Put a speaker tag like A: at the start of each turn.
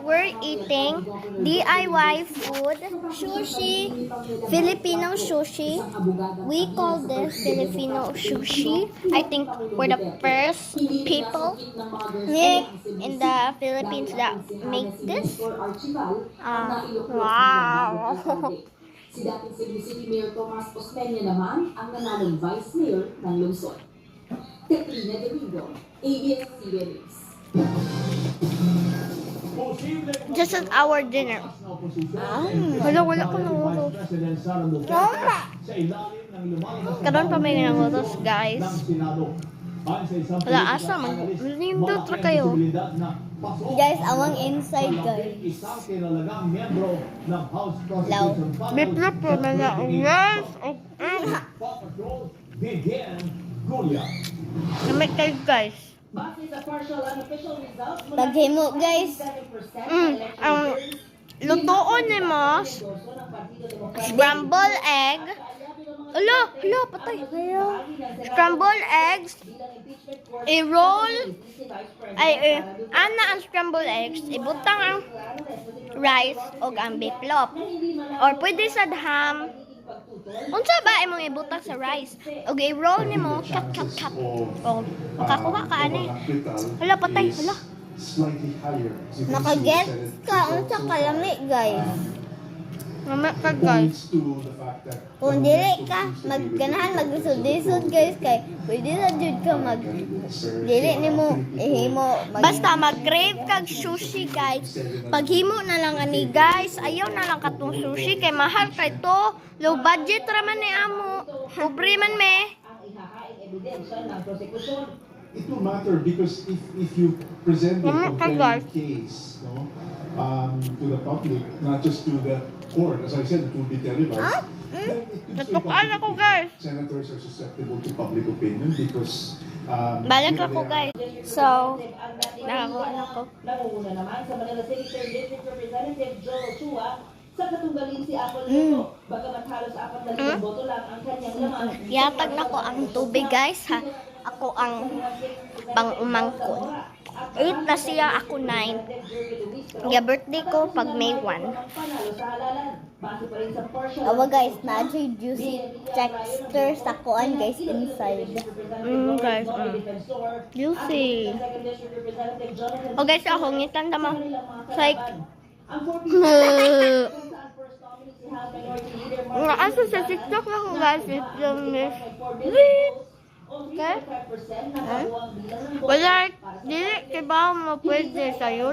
A: we're eating DIY food, sushi, Filipino sushi. We call this Filipino sushi. I think we're the first people in the Philippines that make this. Wow!
B: Si dating Cebu City Mayor Tomas Osmeña naman ang nanalong Vice Mayor ng lungsod. Tetrina Domingo, ABS-CBN News.
A: This is our dinner. Wala ko ng utos. Karoon pa may ng utos, guys. Wala, asa man. Nindot na kayo.
C: Guys, awang inside, guys. Law.
A: Biplop po na na. Yes! Namit kayo, guys.
C: Paghimo, guys.
A: Ang lutoon ni mo, scrambled egg. Alo, patay. Scrambled eggs. I-roll. Ana ang scrambled eggs. Ibutang ang rice o ang biplop. Or pwede sa ham. Unsa ba imong ibutang sa rice? O i-roll nimo, chop. O makakuha ka ani. Hala, patay. Hala.
C: Nakaget ka. Unsa kalami, guys.
A: Mamaya ka, guys.
C: Kung dili ka, magganahan, maglisod-lisod, guys. Kay pwede na jud ka dili nimo, ihimo.
A: Basta mag-crave kag sushi, guys. Paghimo na lang ani, guys. Ayaw na lang katong sushi kay mahal kay to. Low budget ra man ni amo. Pobre man me.
D: It will matter because if you present the comparing case, no, to the public, not just to the court, as I said, it will be televised.
A: Natukaan ako, guys.
D: Senators are susceptible to public opinion because
A: Balik ako, guys. So, nakakuha na ako.
B: Nangunguna naman sa Manila City District Representative Joel Chua sa katunggalin si Apple Neto. Bagamat halos 4,000 boto lang ang kanyang laman.
A: Yatag na ko ang tubig, guys, ha. Ako ang pang-umangkon. 8 na siya, ako 9. Yung birthday ko pag May 1.
C: Awa, guys, na-jay juicy texture sa kuan, guys, inside.
A: Guys, juicy. O, guys, ako, ngitan tama. Like, asa sa TikTok na ko, guys, it's yung okay? Wala, dili, kiba mo pwede sa YouTube.